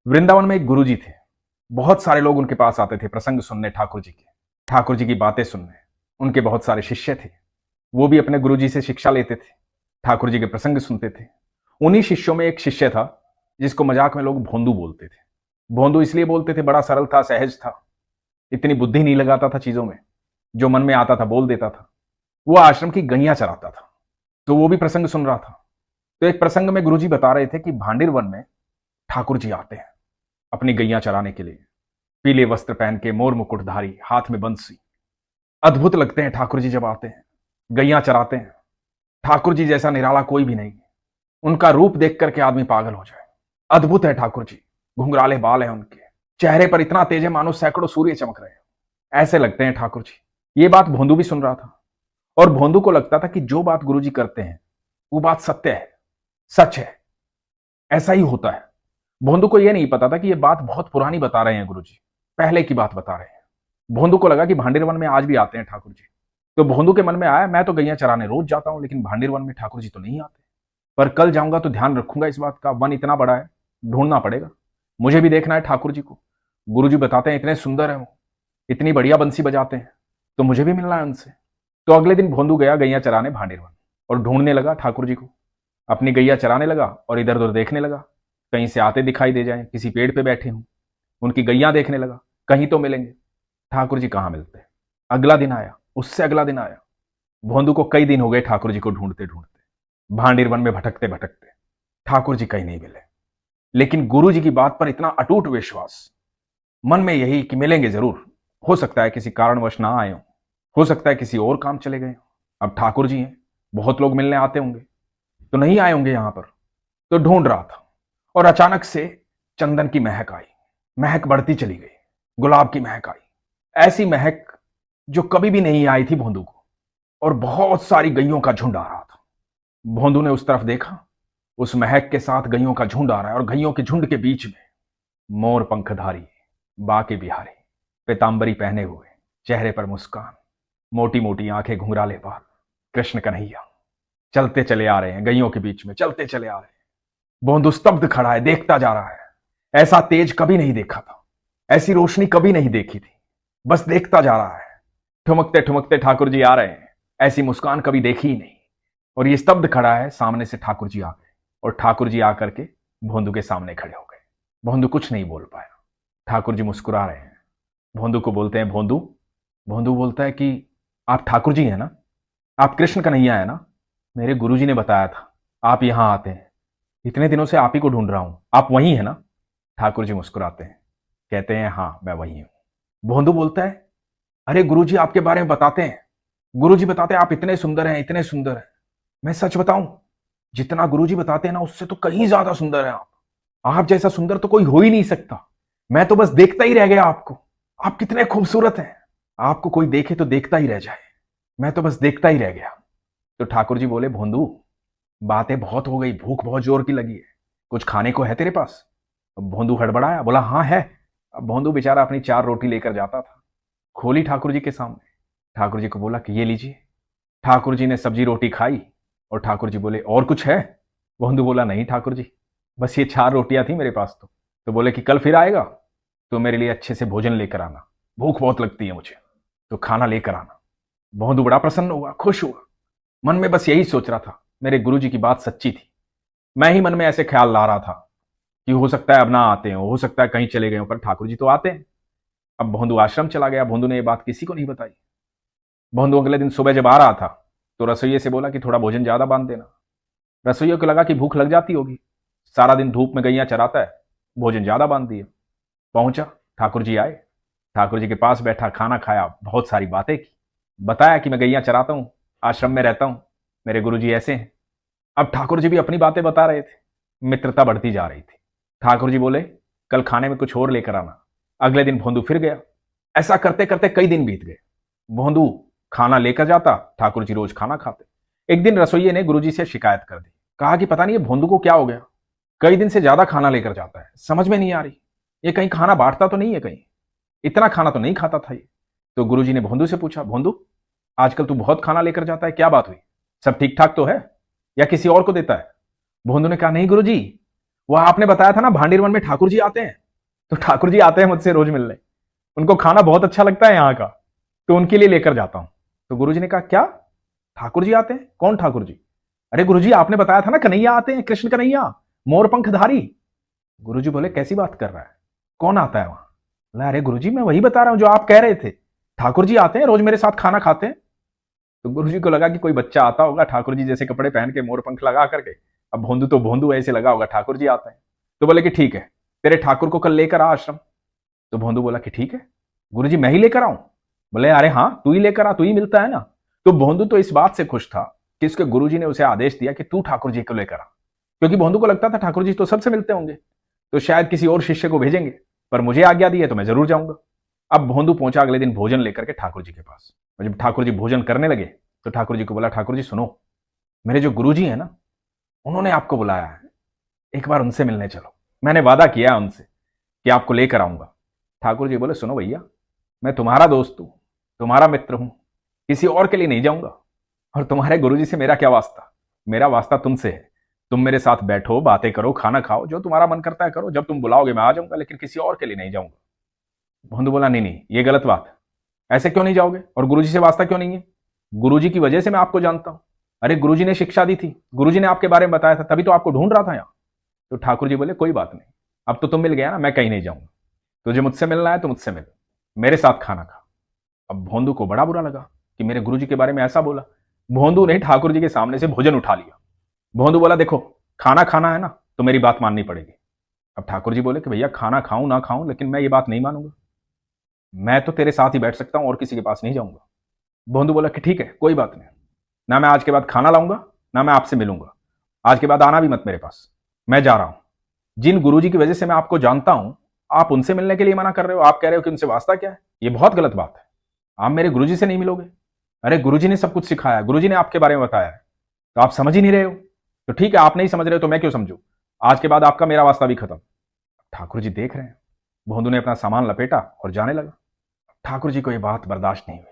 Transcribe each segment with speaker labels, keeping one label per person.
Speaker 1: वृंदावन में एक गुरुजी थे। बहुत सारे लोग उनके पास आते थे प्रसंग सुनने ठाकुर जी के, ठाकुर जी की बातें सुनने। उनके बहुत सारे शिष्य थे, वो भी अपने गुरुजी से शिक्षा लेते थे, ठाकुर जी के प्रसंग सुनते थे। उन्हीं शिष्यों में एक शिष्य था जिसको मजाक में लोग भोंदू बोलते थे। भोंदू इसलिए बोलते थे, बड़ा सरल था, सहज था, इतनी बुद्धि नहीं लगाता था चीजों में, जो मन में आता था बोल देता था। वो आश्रम की गैया चराता था, तो वो भी प्रसंग सुन रहा था। तो एक प्रसंग में गुरुजी बता रहे थे कि भांडिर वन में ठाकुर जी आते हैं अपनी गैया चराने के लिए। पीले वस्त्र पहन के, मोर मुकुटधारी, हाथ में बंसी। अद्भुत लगते हैं ठाकुर जी जब आते हैं, गैया चराते हैं। ठाकुर जी जैसा निराला कोई भी नहीं। उनका रूप देख करके आदमी पागल हो जाए। अद्भुत है ठाकुर जी। घुंघराले बाल हैं उनके, चेहरे पर इतना तेज है मानो सैकड़ों सूर्य चमक रहे हैं, ऐसे लगते हैं ठाकुर जी। ये बात भोंदू भी सुन रहा था, और भोंदू को लगता था कि जो बात गुरु जी करते हैं वो बात सत्य है, सच है, ऐसा ही होता है। भोंदू को यह नहीं पता था कि यह बात बहुत पुरानी बता रहे हैं गुरुजी, पहले की बात बता रहे हैं। भोंदू को लगा कि भांडिर वन में आज भी आते हैं ठाकुर जी। तो भोंदू के मन में आया, मैं तो गैया चराने रोज जाता हूं, लेकिन भांडिर वन में ठाकुर जी तो नहीं आते। पर कल जाऊंगा तो ध्यान रखूंगा इस बात का, वन इतना बड़ा है, ढूंढना पड़ेगा, मुझे भी देखना है ठाकुर जी को। गुरुजी बताते हैं इतने सुंदर है वो, इतनी बढ़िया बंसी बजाते हैं, तो मुझे भी मिलना है उनसे। तो अगले दिन भोंदू गया गैया चराने भांडिर वन, और ढूंढने लगा ठाकुर जी को। अपनी गैया चराने लगा और इधर उधर देखने लगा, कहीं से आते दिखाई दे जाए, किसी पेड़ पे बैठे हों। उनकी गैया देखने लगा, कहीं तो मिलेंगे। ठाकुर जी कहाँ मिलते। अगला दिन आया, उससे अगला दिन आया। भोंदू को कई दिन हो गए ठाकुर जी को ढूंढते ढूंढते, भांडिर वन में भटकते भटकते। ठाकुर जी कहीं नहीं मिले, लेकिन गुरु जी की बात पर इतना अटूट विश्वास, मन में यही कि मिलेंगे जरूर। हो सकता है किसी कारणवश ना आए हो सकता है किसी और काम चले गए हों। अब ठाकुर जी हैं, बहुत लोग मिलने आते होंगे, तो नहीं आए होंगे यहां पर। तो ढूंढ रहा था, और अचानक से चंदन की महक आई। महक बढ़ती चली गई, गुलाब की महक आई, ऐसी महक जो कभी भी नहीं आई थी भोंदू को। और बहुत सारी गैयों का झुंड आ रहा था। भोंदू ने उस तरफ देखा, उस महक के साथ गैयों का झुंड आ रहा है, और गैयों के झुंड के बीच में मोर पंखधारी, बाके बिहारी, पीतांबरी पहने हुए, चेहरे पर मुस्कान, मोटी मोटी आंखें, घुंघराले बाल, कृष्ण कन्हैया चलते चले आ रहे हैं, गैयों के बीच में चलते चले आ रहे हैं। भोंदू स्तब्ध खड़ा है, देखता जा रहा है। ऐसा तेज कभी नहीं देखा था, ऐसी रोशनी कभी नहीं देखी थी, बस देखता जा रहा है। ठुमकते ठुमकते ठाकुर जी आ रहे हैं, ऐसी मुस्कान कभी देखी ही नहीं। और ये स्तब्ध खड़ा है, सामने से ठाकुर जी आ गए, और ठाकुर जी आकर के भोंदू के सामने खड़े हो गए। भोंदू कुछ नहीं बोल पाया। ठाकुर जी मुस्कुरा रहे हैं, भोंदू को बोलते हैं भोंदू। भोंदू बोलता है कि आप ठाकुर जी हैं ना, आप कृष्ण कन्हैया है ना, मेरे गुरुजी ने बताया था आप यहां आते हैं, इतने दिनों से आप ही को ढूंढ रहा हूं, आप वही है ना। ठाकुर जी मुस्कुराते हैं, कहते हैं हाँ मैं वही हूं। भोंदू बोलता है, अरे गुरुजी आपके बारे में बताते हैं, गुरुजी बताते हैं आप इतने सुंदर हैं, इतने सुंदर हैं। मैं सच बताऊं, जितना गुरुजी बताते हैं ना उससे तो कहीं ज्यादा सुंदर है आप जैसा सुंदर तो कोई हो ही नहीं सकता। मैं तो बस देखता ही रह गया आपको, आप कितने खूबसूरत हैं, आपको कोई देखे तो देखता ही रह जाए, मैं तो बस देखता ही रह गया। तो ठाकुर जी बोले, भोंदू बातें बहुत हो गई, भूख बहुत जोर की लगी है, कुछ खाने को है तेरे पास। अब भोंदू हड़बड़ाया, बोला हाँ है। अब भोंदू बेचारा अपनी 4 रोटी लेकर जाता था, खोली ठाकुर जी के सामने। ठाकुर जी को बोला कि ये लीजिए। ठाकुर जी ने सब्जी रोटी खाई, और ठाकुर जी बोले और कुछ है। भोंदू बोला नहीं ठाकुर जी, बस ये 4 रोटियां थी मेरे पास। तो बोले कि कल फिर आएगा तो मेरे लिए अच्छे से भोजन लेकर आना, भूख बहुत लगती है मुझे, तो खाना लेकर आना। भोंदू बड़ा प्रसन्न हुआ, खुश हुआ, मन में बस यही सोच रहा था मेरे गुरुजी की बात सच्ची थी। मैं ही मन में ऐसे ख्याल ला रहा था कि हो सकता है अब ना आते हो सकता है कहीं चले गए हो, पर ठाकुर जी तो आते हैं। अब भोंदू आश्रम चला गया। भोंदू ने ये बात किसी को नहीं बताई। भोंदू अगले दिन सुबह जब आ रहा था तो रसोइये से बोला कि थोड़ा भोजन ज्यादा बांध देना। रसोइये को लगा कि भूख लग जाती होगी, सारा दिन धूप में गैया चराता है, भोजन ज्यादा बांध दिया। पहुंचा, ठाकुर जी आए, ठाकुर जी के पास बैठा, खाना खाया, बहुत सारी बातें की, बताया कि मैं गैया चराता हूं, आश्रम में रहता हूं, मेरे गुरुजी ऐसे हैं। अब ठाकुर जी भी अपनी बातें बता रहे थे, मित्रता बढ़ती जा रही थी। ठाकुर जी बोले कल खाने में कुछ और लेकर आना। अगले दिन भोंदू फिर गया। ऐसा करते करते कई दिन बीत गए। भोंदू खाना लेकर जाता, ठाकुर जी रोज खाना खाते। एक दिन रसोइये ने गुरुजी से शिकायत कर दी, कहा कि पता नहीं ये भोंदू को क्या हो गया, कई दिन से ज्यादा खाना लेकर जाता है, समझ में नहीं आ रही, ये कहीं खाना बांटता तो नहीं है, कहीं इतना खाना तो नहीं खाता था ये। तो गुरुजी ने भोंदू से पूछा, भोंदू आजकल तू बहुत खाना लेकर जाता है, क्या बात हुई, सब ठीक ठाक तो है या किसी और को देता है। भोंदू ने कहा नहीं गुरुजी, वो आपने बताया था ना भांडीरवन में ठाकुर जी आते हैं, तो ठाकुर जी आते हैं मुझसे रोज मिलने, उनको खाना बहुत अच्छा लगता है यहाँ का, तो उनके लिए लेकर जाता हूं। तो गुरुजी ने कहा क्या, ठाकुर जी आते हैं? कौन ठाकुर जी? अरे गुरुजी आपने बताया था ना कन्हैया आते हैं, कृष्ण कन्हैया, मोरपंखधारी। गुरुजी बोले कैसी बात कर रहा है, कौन आता है वहां? बोला अरे गुरुजी मैं वही बता रहा हूं जो आप कह रहे थे, ठाकुर जी आते हैं, रोज मेरे साथ खाना खाते हैं। तो गुरुजी को लगा कि कोई बच्चा आता होगा ठाकुर जी जैसे कपड़े पहन के मोर पंख लगा करके, अब भोंदू तो भोंदू ऐसे लगा होगा, ठाकुर जी आते हैं। तो बोले कि ठीक है, तेरे ठाकुर को कल लेकर आ आश्रम। तो भोंदू बोला कि ठीक है गुरुजी मैं ही लेकर आऊं? बोले अरे हाँ तू ही लेकर आ, तू ही मिलता है ना। तो भोंदू तो इस बात से खुश था कि उसके गुरुजी ने उसे आदेश दिया कि तू ठाकुर जी को लेकर आ, क्योंकि भोंदू को लगता था ठाकुर जी तो सबसे मिलते होंगे, तो शायद किसी और शिष्य को भेजेंगे, पर मुझे आज्ञा दी है तो मैं जरूर जाऊंगा। अब भोंदू पहुंचा अगले दिन भोजन लेकर के ठाकुर जी के पास, और जब ठाकुर जी भोजन करने लगे तो ठाकुर जी को बोला ठाकुर जी सुनो, मेरे जो गुरुजी हैं ना उन्होंने आपको बुलाया है, एक बार उनसे मिलने चलो, मैंने वादा किया है उनसे कि आपको लेकर आऊंगा। ठाकुर जी बोले सुनो भैया, मैं तुम्हारा दोस्त हूं, तुम्हारा मित्र हूं, किसी और के लिए नहीं जाऊंगा, और तुम्हारे गुरुजी से मेरा क्या वास्ता, मेरा वास्ता तुमसे है, तुम मेरे साथ बैठो, बातें करो, खाना खाओ, जो तुम्हारा मन करता है करो, जब तुम बुलाओगे मैं आ जाऊंगा, लेकिन किसी और के लिए नहीं जाऊंगा। भोंदू बोला नहीं नहीं ये गलत बात है, ऐसे क्यों नहीं जाओगे, और गुरुजी से वास्ता क्यों नहीं है? गुरुजी की वजह से मैं आपको जानता हूं, अरे गुरुजी ने शिक्षा दी थी, गुरुजी ने आपके बारे में बताया था, तभी तो आपको ढूंढ रहा था यहां। तो ठाकुर जी बोले कोई बात नहीं, अब तो तुम मिल गया ना, मैं कहीं नहीं जाऊंगा, तुझे मुझसे मिलना है तो मुझसे मिल, मेरे साथ खाना खा। अब भोंदू को बड़ा बुरा लगा कि मेरे गुरुजी के बारे में ऐसा बोला। भोंदू ने ठाकुर जी के सामने से भोजन उठा लिया। भोंदू बोला देखो खाना खाना है ना तो मेरी बात माननी पड़ेगी। अब ठाकुर जी बोले कि भैया खाना खाऊं ना खाऊं, लेकिन मैं ये बात नहीं मानूंगा, मैं तो तेरे साथ ही बैठ सकता हूं और किसी के पास नहीं जाऊंगा। भोंदू बोला कि ठीक है कोई बात नहीं, ना मैं आज के बाद खाना लाऊंगा, ना मैं आपसे मिलूंगा, आज के बाद आना भी मत मेरे पास, मैं जा रहा हूं। जिन गुरुजी की वजह से मैं आपको जानता हूं, आप उनसे मिलने के लिए मना कर रहे हो, आप कह रहे हो कि उनसे वास्ता क्या है, ये बहुत गलत बात है, आप मेरे गुरुजी से नहीं मिलोगे। अरे गुरुजी ने सब कुछ सिखाया, गुरुजी ने आपके बारे में बताया है, तो आप समझ ही नहीं रहे हो। तो ठीक है आप नहीं समझ रहे हो तो मैं क्यों समझू, आज के बाद आपका मेरा वास्ता भी खत्म। ठाकुर जी देख रहे हैं, भोंदू ने अपना सामान लपेटा और जाने लगा। ठाकुर जी को यह बात बर्दाश्त नहीं हुई,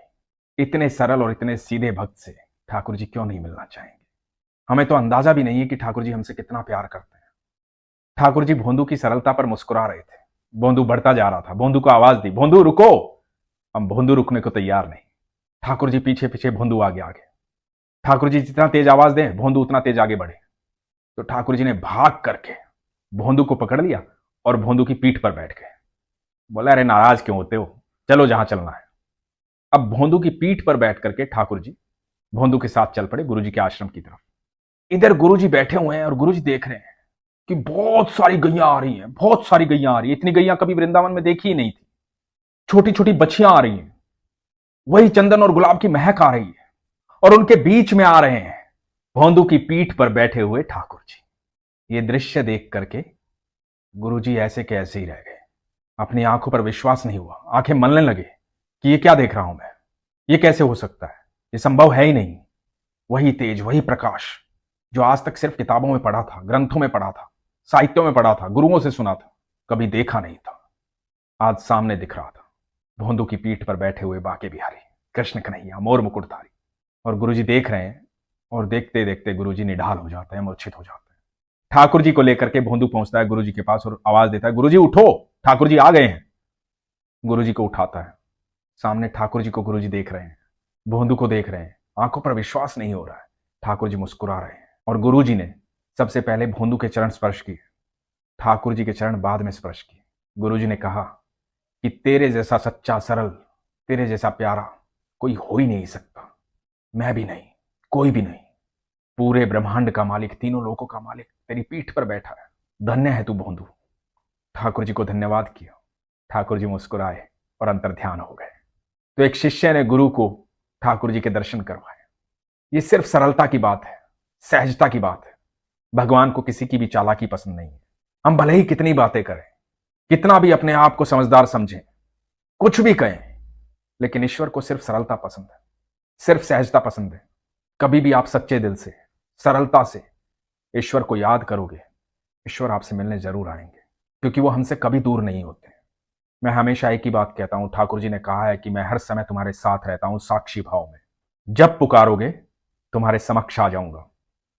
Speaker 1: इतने सरल और इतने सीधे भक्त से ठाकुर जी क्यों नहीं मिलना चाहेंगे, हमें तो अंदाजा भी नहीं है कि ठाकुर जी हमसे कितना प्यार करते हैं। ठाकुर जी भोंदू की सरलता पर मुस्कुरा रहे थे। भोंदू बढ़ता जा रहा था, भोंदू को आवाज दी भोंदू रुको, हम भोंदू रुकने को तैयार नहीं। ठाकुर जी पीछे पीछे, भोंदू आगे आगे, ठाकुर जी जितना तेज आवाज दें भोंदू उतना तेज आगे बढ़े। तो ठाकुर जी ने भाग करके भोंदू को पकड़ लिया और भोंदू की पीठ पर बैठ गए। बोला अरे नाराज क्यों होते हो, चलो जहां चलना है। अब भोंदू की पीठ पर बैठ करके ठाकुर जी भोंदू के साथ चल पड़े गुरुजी के आश्रम की तरफ। इधर गुरुजी बैठे हुए हैं और गुरुजी देख रहे हैं कि बहुत सारी गैया आ रही हैं, बहुत सारी गैया आ रही है, इतनी गैया कभी वृंदावन में देखी ही नहीं थी। छोटी छोटी बच्चियां आ रही हैं, वही चंदन और गुलाब की महक आ रही है, और उनके बीच में आ रहे हैं भोंदू की पीठ पर बैठे हुए ठाकुर जी। ये दृश्य देख करके गुरुजी ऐसे के ऐसे ही रह गए, अपनी आंखों पर विश्वास नहीं हुआ, आंखें मलने लगे कि ये क्या देख रहा हूं मैं, ये कैसे हो सकता है, ये संभव है ही नहीं। वही तेज, वही प्रकाश जो आज तक सिर्फ किताबों में पढ़ा था, ग्रंथों में पढ़ा था, साहित्यों में पढ़ा था, गुरुओं से सुना था, कभी देखा नहीं था, आज सामने दिख रहा था। भोंदू की पीठ पर बैठे हुए बाके बिहारी, कृष्ण कन्हैया, मोर मुकुटधारी। और गुरुजी देख रहे हैं, और देखते देखते गुरुजी निढाल हो जाते हैं, मूर्छित हो जाते हैं। ठाकुर जी को लेकर के भोंदू पहुंचता है गुरुजी के पास और आवाज देता है गुरुजी उठो, ठाकुर जी आ गए हैं। गुरुजी को उठाता है, सामने ठाकुर जी को गुरुजी देख रहे हैं, भोंदू को देख रहे हैं, आंखों पर विश्वास नहीं हो रहा है। ठाकुर जी मुस्कुरा रहे हैं और गुरुजी ने सबसे पहले भोंदू के चरण स्पर्श किए, ठाकुर जी के चरण बाद में स्पर्श किए। गुरुजी ने कहा कि तेरे जैसा सच्चा, सरल, तेरे जैसा प्यारा कोई हो ही नहीं सकता, मैं भी नहीं, कोई भी नहीं। पूरे ब्रह्मांड का मालिक, तीनों लोकों का मालिक तेरी पीठ पर बैठा है, धन्य है तू भोंदू। ठाकुर जी को धन्यवाद किया, ठाकुर जी मुस्कुराए और अंतर ध्यान हो गए। तो एक शिष्य ने गुरु को ठाकुर जी के दर्शन करवाए। ये सिर्फ सरलता की बात है, सहजता की बात है। भगवान को किसी की भी चालाकी पसंद नहीं है। हम भले ही कितनी बातें करें, कितना भी अपने आप को समझदार समझें, कुछ भी कहें, लेकिन ईश्वर को सिर्फ सरलता पसंद है, सिर्फ सहजता पसंद है। कभी भी आप सच्चे दिल से, सरलता से ईश्वर को याद करोगे, ईश्वर आपसे मिलने जरूर आएंगे, क्योंकि वो हमसे कभी दूर नहीं होते। मैं हमेशा एक ही बात कहता हूं, ठाकुर जी ने कहा है कि मैं हर समय तुम्हारे साथ रहता हूं, साक्षी भाव में। जब पुकारोगे तुम्हारे समक्ष आ जाऊंगा।